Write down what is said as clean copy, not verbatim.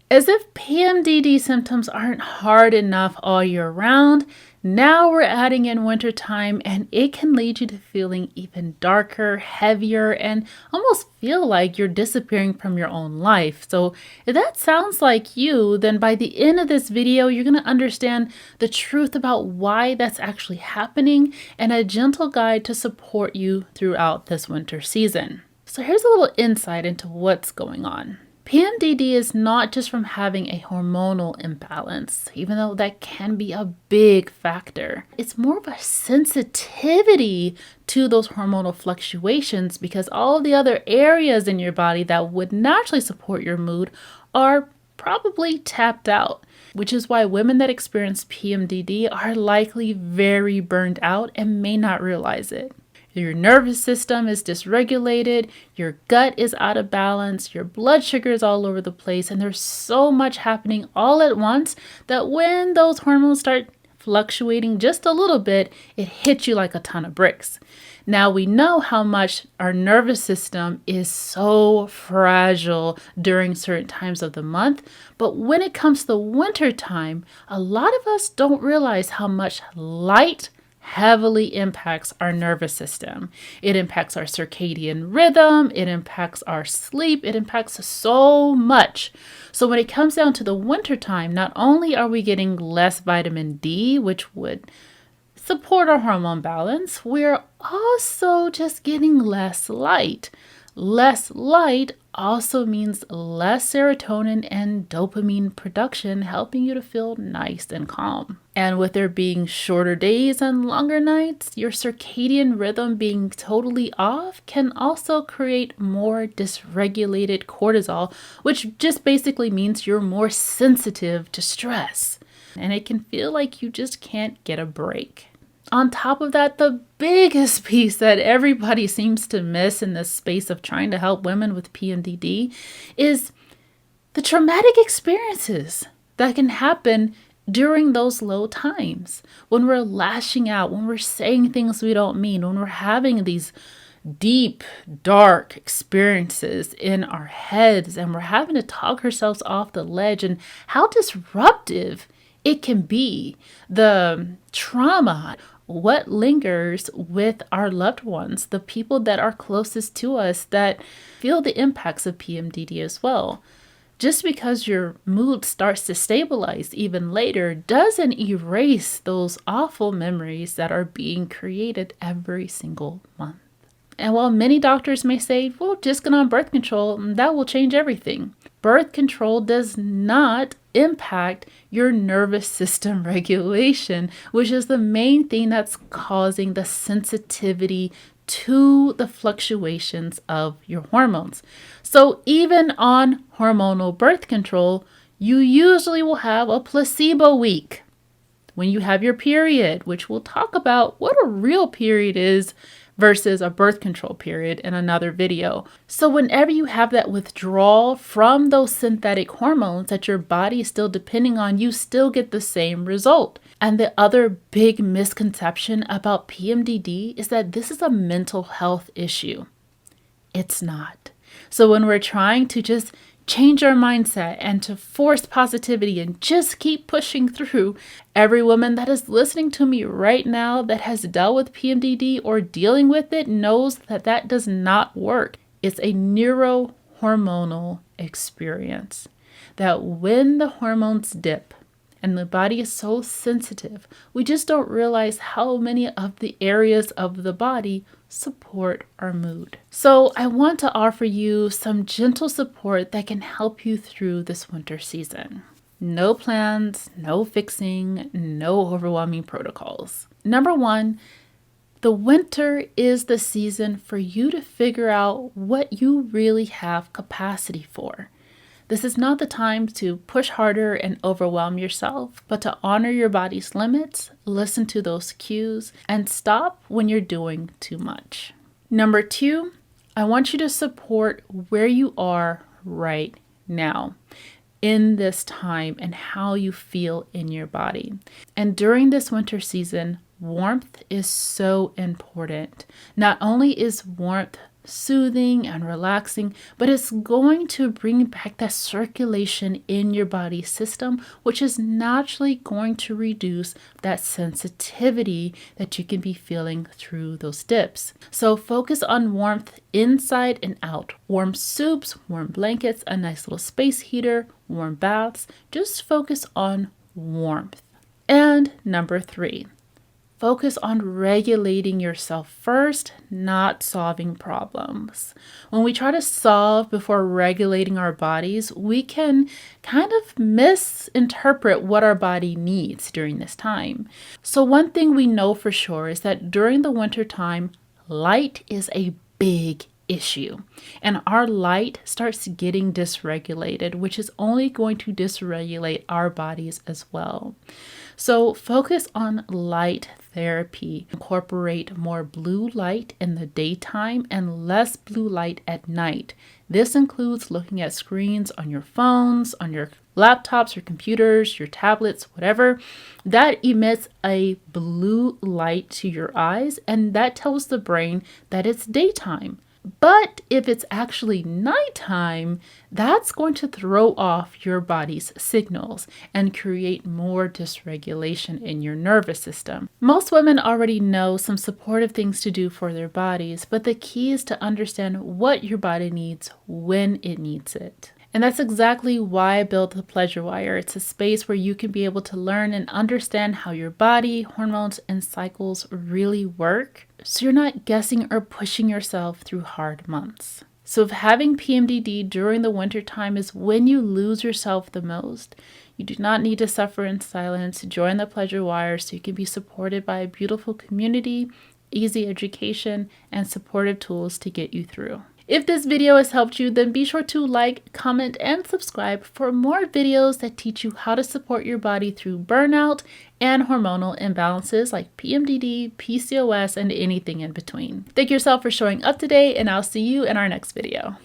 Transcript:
As if PMDD symptoms aren't hard enough all year round, now we're adding in wintertime, and it can lead you to feeling even darker, heavier, and almost feel like you're disappearing from your own life. So if that sounds like you, then by the end of this video, you're going to understand the truth about why that's actually happening and a gentle guide to support you throughout this winter season. So here's a little insight into what's going on. PMDD is not just from having a hormonal imbalance, even though that can be a big factor. It's more of a sensitivity to those hormonal fluctuations because all the other areas in your body that would naturally support your mood are probably tapped out, which is why women that experience PMDD are likely very burned out and may not realize it. Your nervous system is dysregulated, your gut is out of balance, your blood sugar is all over the place, and there's so much happening all at once that when those hormones start fluctuating just a little bit, it hits you like a ton of bricks. Now we know how much our nervous system is so fragile during certain times of the month, but when it comes to the winter time, a lot of us don't realize how much light heavily impacts our nervous system. It impacts our circadian rhythm, it impacts our sleep, it impacts so much. So when it comes down to the wintertime, not only are we getting less vitamin D, which would support our hormone balance, we're also just getting less light. Less light also means less serotonin and dopamine production, helping you to feel nice and calm. And with there being shorter days and longer nights, your circadian rhythm being totally off can also create more dysregulated cortisol, which just basically means you're more sensitive to stress. And it can feel like you just can't get a break. On top of that, the biggest piece that everybody seems to miss in this space of trying to help women with PMDD is the traumatic experiences that can happen during those low times. When we're lashing out, when we're saying things we don't mean, when we're having these deep, dark experiences in our heads and we're having to talk ourselves off the ledge, and how disruptive it can be. The trauma, what lingers with our loved ones, the people that are closest to us that feel the impacts of PMDD as well. Just because your mood starts to stabilize even later doesn't erase those awful memories that are being created every single month. And while many doctors may say, well, just get on birth control, that will change everything. Birth control does not impact your nervous system regulation, which is the main thing that's causing the sensitivity to the fluctuations of your hormones. So even on hormonal birth control, you usually will have a placebo week when you have your period, which we'll talk about what a real period is versus a birth control period in another video. So whenever you have that withdrawal from those synthetic hormones that your body is still depending on, you still get the same result. And the other big misconception about PMDD is that this is a mental health issue. It's not. So when we're trying to just change our mindset and to force positivity and just keep pushing through, every woman that is listening to me right now that has dealt with PMDD or dealing with it knows that that does not work. It's a neuro-hormonal experience. That when the hormones dip and the body is so sensitive, we just don't realize how many of the areas of the body support our mood. So I want to offer you some gentle support that can help you through this winter season. No plans, no fixing, no overwhelming protocols. Number one, the winter is the season for you to figure out what you really have capacity for. This is not the time to push harder and overwhelm yourself, but to honor your body's limits, listen to those cues, and stop when you're doing too much. Number two, I want you to support where you are right now in this time and how you feel in your body. And during this winter season, warmth is so important. Not only is warmth soothing and relaxing, but it's going to bring back that circulation in your body system, which is naturally going to reduce that sensitivity that you can be feeling through those dips. So focus on warmth inside and out. Warm soups, warm blankets, a nice little space heater, warm baths. Just focus on warmth. And number 3. Focus on regulating yourself first, not solving problems. When we try to solve before regulating our bodies, we can kind of misinterpret what our body needs during this time. So one thing we know for sure is that during the winter time, light is a big issue. And our light starts getting dysregulated, which is only going to dysregulate our bodies as well. So focus on light therapy. Incorporate more blue light in the daytime and less blue light at night. This includes looking at screens on your phones, on your laptops, your computers, your tablets, whatever. That emits a blue light to your eyes, and that tells the brain that it's daytime. But if it's actually nighttime, that's going to throw off your body's signals and create more dysregulation in your nervous system. Most women already know some supportive things to do for their bodies, but the key is to understand what your body needs when it needs it. And that's exactly why I built the Pleasure Wire. It's a space where you can be able to learn and understand how your body, hormones, and cycles really work, so you're not guessing or pushing yourself through hard months. So if having PMDD during the winter time is when you lose yourself the most, you do not need to suffer in silence. Join the Pleasure Wire so you can be supported by a beautiful community, easy education, and supportive tools to get you through. If this video has helped you, then be sure to like, comment, and subscribe for more videos that teach you how to support your body through burnout and hormonal imbalances like PMDD, PCOS, and anything in between. Thank yourself for showing up today, and I'll see you in our next video.